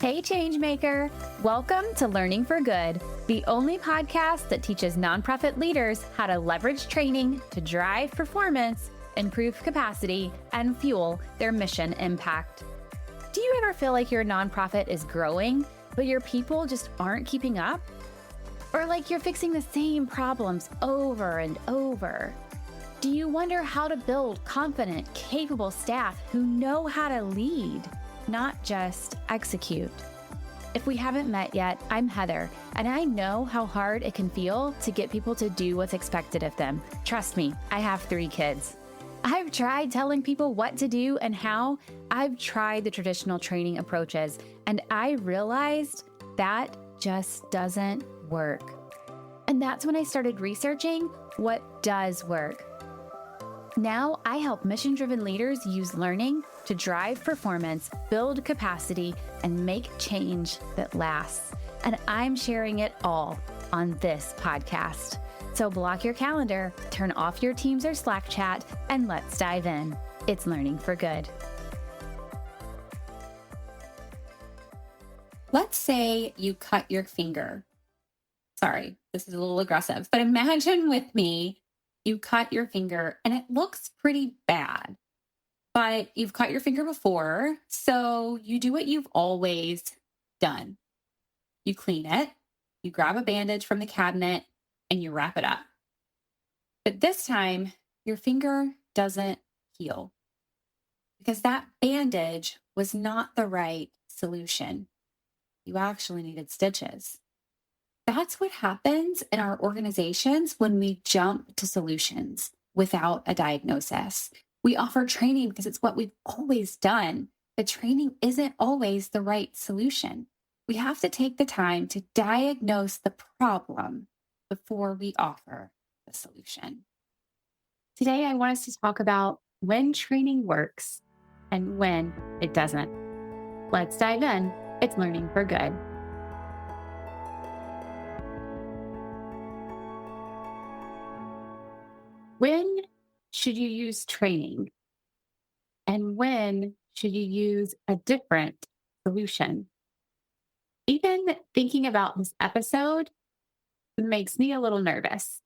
Hey, Changemaker! Welcome to Learning for Good, the only podcast that teaches nonprofit leaders how to leverage training to drive performance, improve capacity, and fuel their mission impact. Do you ever feel like your nonprofit is growing, but your people just aren't keeping up? Or like you're fixing the same problems over and over? Do you wonder how to build confident, capable staff who know how to lead, not just execute? If we haven't met yet, I'm Heather, and I know how hard it can feel to get people to do what's expected of them. Trust me, I have 3 kids. I've tried telling people what to do and how. I've tried the traditional training approaches, and I realized that just doesn't work. And that's when I started researching what does work. Now, I help mission-driven leaders use learning to drive performance, build capacity, and make change that lasts. And I'm sharing it all on this podcast. So block your calendar, turn off your Teams or Slack chat, and let's dive in. It's Learning for Good. Let's say you cut your finger. Sorry, this is a little aggressive, but imagine with me, you cut your finger and it looks pretty bad, but you've cut your finger before, so you do what you've always done. You clean it, you grab a bandage from the cabinet, and you wrap it up. But this time, your finger doesn't heal because that bandage was not the right solution. You actually needed stitches. That's what happens in our organizations when we jump to solutions without a diagnosis. We offer training because it's what we've always done, but training isn't always the right solution. We have to take the time to diagnose the problem before we offer the solution. Today, I want us to talk about when training works and when it doesn't. Let's dive in. It's Learning for Good. When should you use training? And when should you use a different solution? Even thinking about this episode makes me a little nervous.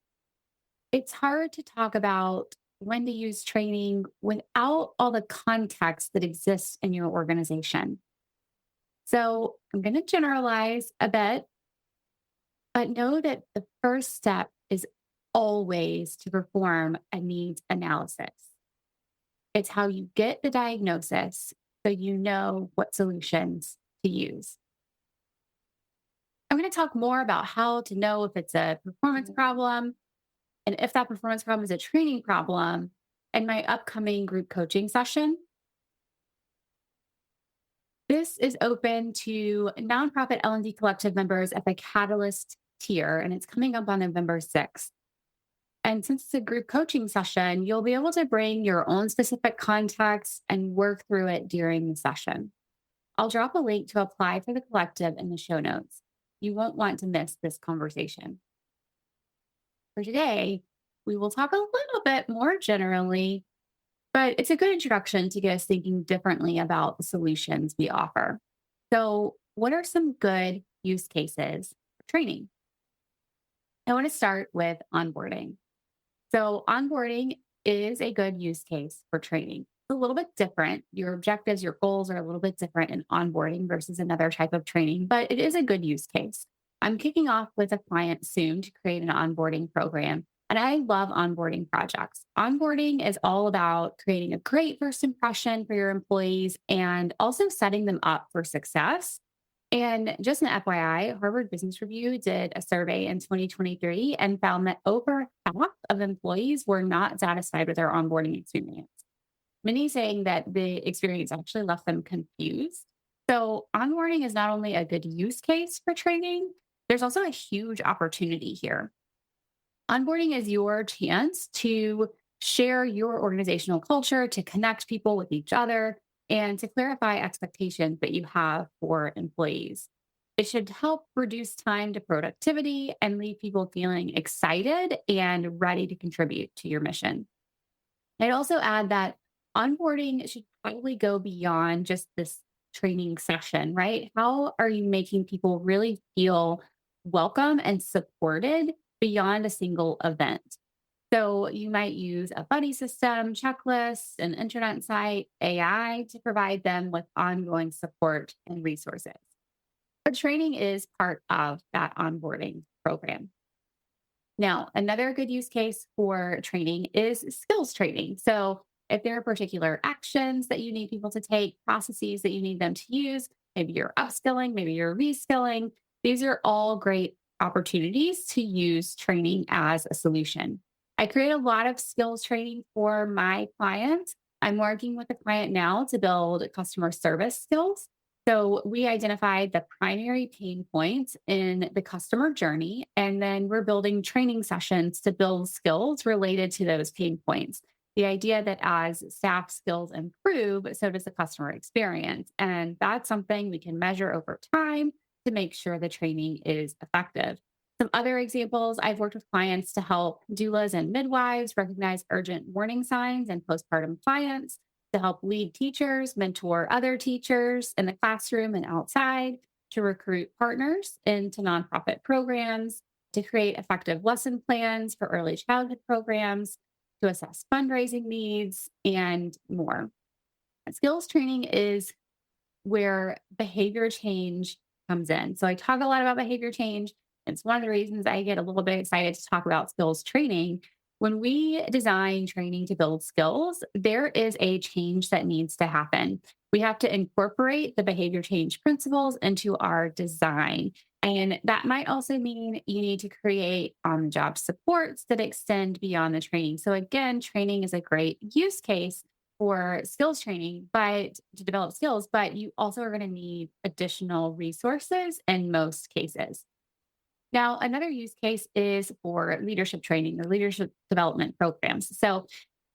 It's hard to talk about when to use training without all the context that exists in your organization. So I'm going to generalize a bit, but know that the first step is always to perform a needs analysis. It's how you get the diagnosis so you know what solutions to use. I'm going to talk more about how to know if it's a performance problem and if that performance problem is a training problem in my upcoming group coaching session. This is open to nonprofit L&D collective members at the Catalyst tier, and it's coming up on November 6th. And since it's a group coaching session, you'll be able to bring your own specific context and work through it during the session. I'll drop a link to apply for the collective in the show notes. You won't want to miss this conversation. For today, we will talk a little bit more generally, but it's a good introduction to get us thinking differently about the solutions we offer. So, what are some good use cases for training? I want to start with onboarding. So onboarding is a good use case for training. It's a little bit different. Your objectives, your goals are a little bit different in onboarding versus another type of training, but it is a good use case. I'm kicking off with a client soon to create an onboarding program, and I love onboarding projects. Onboarding is all about creating a great first impression for your employees and also setting them up for success. And just an FYI, Harvard Business Review did a survey in 2023 and found that over half of employees were not satisfied with their onboarding experience. Many saying that the experience actually left them confused. So onboarding is not only a good use case for training, there's also a huge opportunity here. Onboarding is your chance to share your organizational culture, to connect people with each other, and to clarify expectations that you have for employees. It should help reduce time to productivity and leave people feeling excited and ready to contribute to your mission. I'd also add that onboarding should probably go beyond just this training session, right? How are you making people really feel welcome and supported beyond a single event? So you might use a buddy system, checklists, an internet site, AI to provide them with ongoing support and resources. But training is part of that onboarding program. Now, another good use case for training is skills training. So, if there are particular actions that you need people to take, processes that you need them to use, maybe you're upskilling, maybe you're reskilling, these are all great opportunities to use training as a solution. I create a lot of skills training for my clients. I'm working with a client now to build customer service skills. So we identified the primary pain points in the customer journey, and then we're building training sessions to build skills related to those pain points. The idea that as staff skills improve, so does the customer experience. And that's something we can measure over time to make sure the training is effective. Some other examples I've worked with clients to help doulas and midwives recognize urgent warning signs and postpartum clients, to help lead teachers, mentor other teachers in the classroom and outside, to recruit partners into nonprofit programs, to create effective lesson plans for early childhood programs, to assess fundraising needs, and more. Skills training is where behavior change comes in. So I talk a lot about behavior change. It's one of the reasons I get a little bit excited to talk about skills training. When we design training to build skills, there is a change that needs to happen. We have to incorporate the behavior change principles into our design. And that might also mean you need to create on the job supports that extend beyond the training. So, again, training is a great use case for skills training, but to develop skills, but you also are going to need additional resources in most cases. Now, another use case is for leadership training or leadership development programs. So,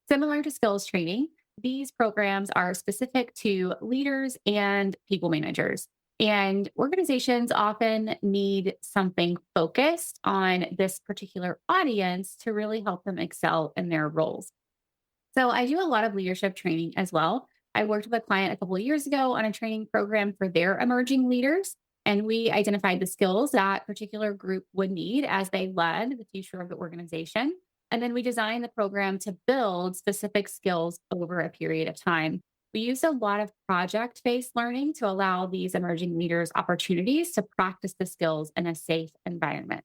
similar to skills training, these programs are specific to leaders and people managers. And organizations often need something focused on this particular audience to really help them excel in their roles. So I do a lot of leadership training as well. I worked with a client a couple of years ago on a training program for their emerging leaders. And we identified the skills that particular group would need as they led the future of the organization. And then we designed the program to build specific skills over a period of time. We used a lot of project based learning to allow these emerging leaders opportunities to practice the skills in a safe environment.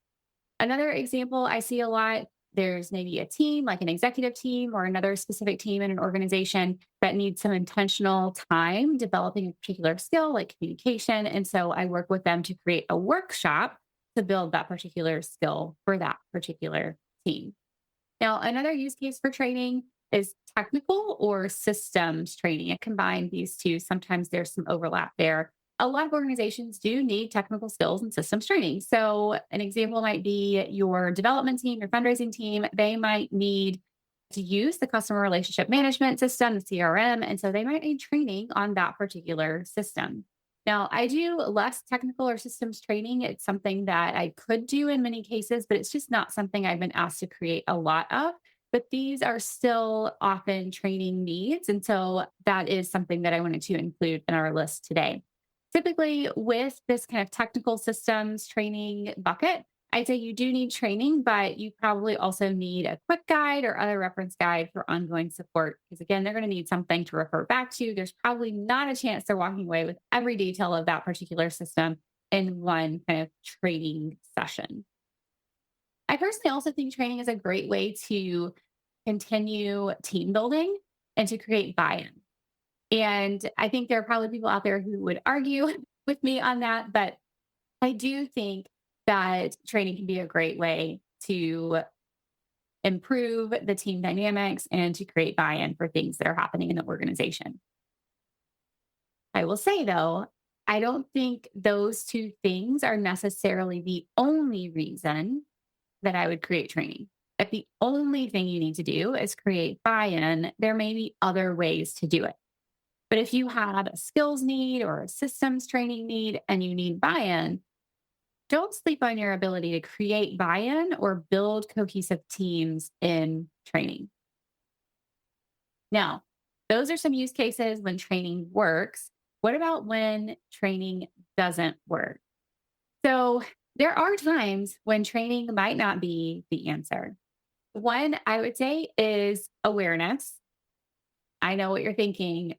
Another example I see a lot, there's maybe a team, like an executive team or another specific team in an organization that needs some intentional time developing a particular skill like communication. And so I work with them to create a workshop to build that particular skill for that particular team. Now, another use case for training is technical or systems training. I combine these two. Sometimes there's some overlap there. A lot of organizations do need technical skills and systems training. So, an example might be your development team, your fundraising team. They might need to use the customer relationship management system, the CRM. And so they might need training on that particular system. Now, I do less technical or systems training. It's something that I could do in many cases, but it's just not something I've been asked to create a lot of. But these are still often training needs. And so that is something that I wanted to include in our list today. Typically, with this kind of technical systems training bucket, I'd say you do need training, but you probably also need a quick guide or other reference guide for ongoing support. Because again, they're going to need something to refer back to. There's probably not a chance they're walking away with every detail of that particular system in one kind of training session. I personally also think training is a great way to continue team building and to create buy in. And I think there are probably people out there who would argue with me on that, but I do think that training can be a great way to improve the team dynamics and to create buy in for things that are happening in the organization. I will say, though, I don't think those two things are necessarily the only reason that I would create training. If the only thing you need to do is create buy in, there may be other ways to do it. But if you have a skills need or a systems training need and you need buy in, don't sleep on your ability to create buy in or build cohesive teams in training. Now, those are some use cases when training works. What about when training doesn't work? So there are times when training might not be the answer. One I would say is awareness. I know what you're thinking,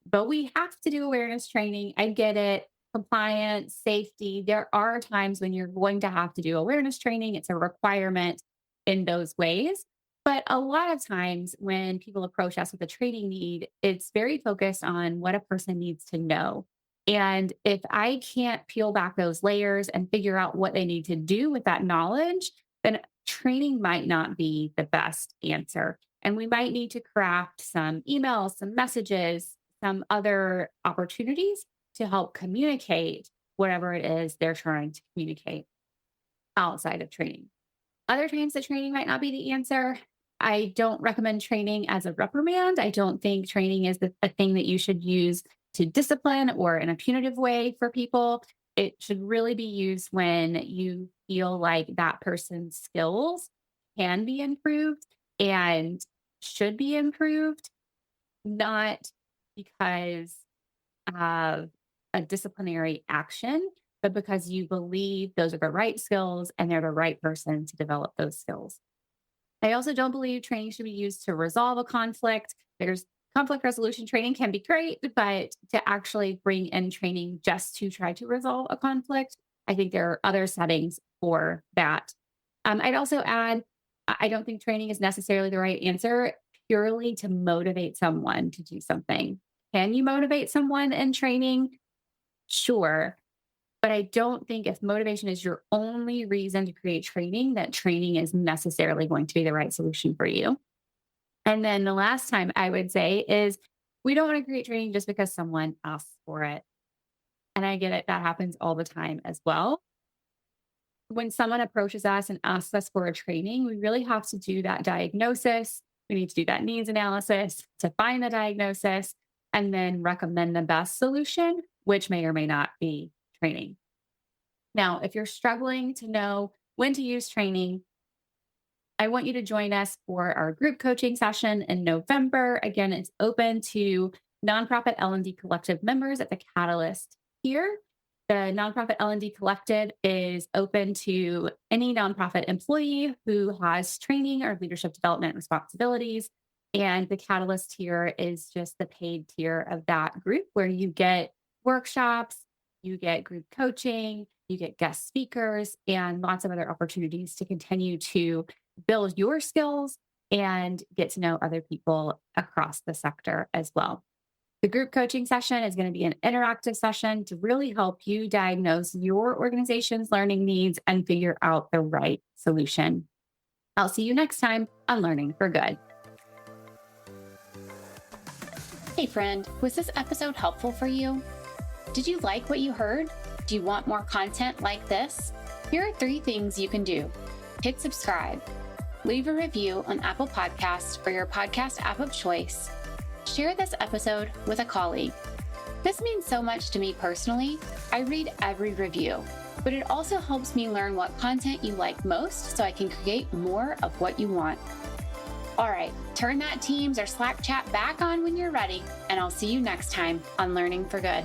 but we have to do awareness training. I get it. Compliance, safety. There are times when you're going to have to do awareness training. It's a requirement in those ways. But a lot of times when people approach us with a training need, it's very focused on what a person needs to know. And if I can't peel back those layers and figure out what they need to do with that knowledge, then training might not be the best answer. And we might need to craft some emails, some messages, some other opportunities to help communicate whatever it is they're trying to communicate outside of training. Other times the training might not be the answer. I don't recommend training as a reprimand. I don't think training is a thing that you should use to discipline or in a punitive way for people. It should really be used when you feel like that person's skills can be improved and should be improved, not because of a disciplinary action, but because you believe those are the right skills and they're the right person to develop those skills. I also don't believe training should be used to resolve a conflict. There's conflict resolution training can be great, but to actually bring in training just to try to resolve a conflict, I think there are other settings for that. I'd also add, I don't think training is necessarily the right answer purely to motivate someone to do something. Can you motivate someone in training? Sure. But I don't think if motivation is your only reason to create training, that training is necessarily going to be the right solution for you. And then the last time I would say is we don't want to create training just because someone asks for it. And I get it, that happens all the time as well. When someone approaches us and asks us for a training, we really have to do that diagnosis. We need to do that needs analysis to find the diagnosis and then recommend the best solution, which may or may not be training. Now, if you're struggling to know when to use training, I want you to join us for our group coaching session in November. Again, it's open to nonprofit L&D Collective members at the Catalyst here. The nonprofit L&D Collective is open to any nonprofit employee who has training or leadership development responsibilities. And the Catalyst tier is just the paid tier of that group where you get workshops, you get group coaching, you get guest speakers, and lots of other opportunities to continue to build your skills and get to know other people across the sector as well. The group coaching session is going to be an interactive session to really help you diagnose your organization's learning needs and figure out the right solution. I'll see you next time on Learning for Good. Hey friend, was this episode helpful for you? Did you like what you heard? Do you want more content like this? Here are 3 things you can do. Hit subscribe, leave a review on Apple Podcasts or your podcast app of choice. Share this episode with a colleague. This means so much to me personally. I read every review, but it also helps me learn what content you like most so I can create more of what you want. All right, turn that Teams or Slack chat back on when you're ready, and I'll see you next time on Learning for Good.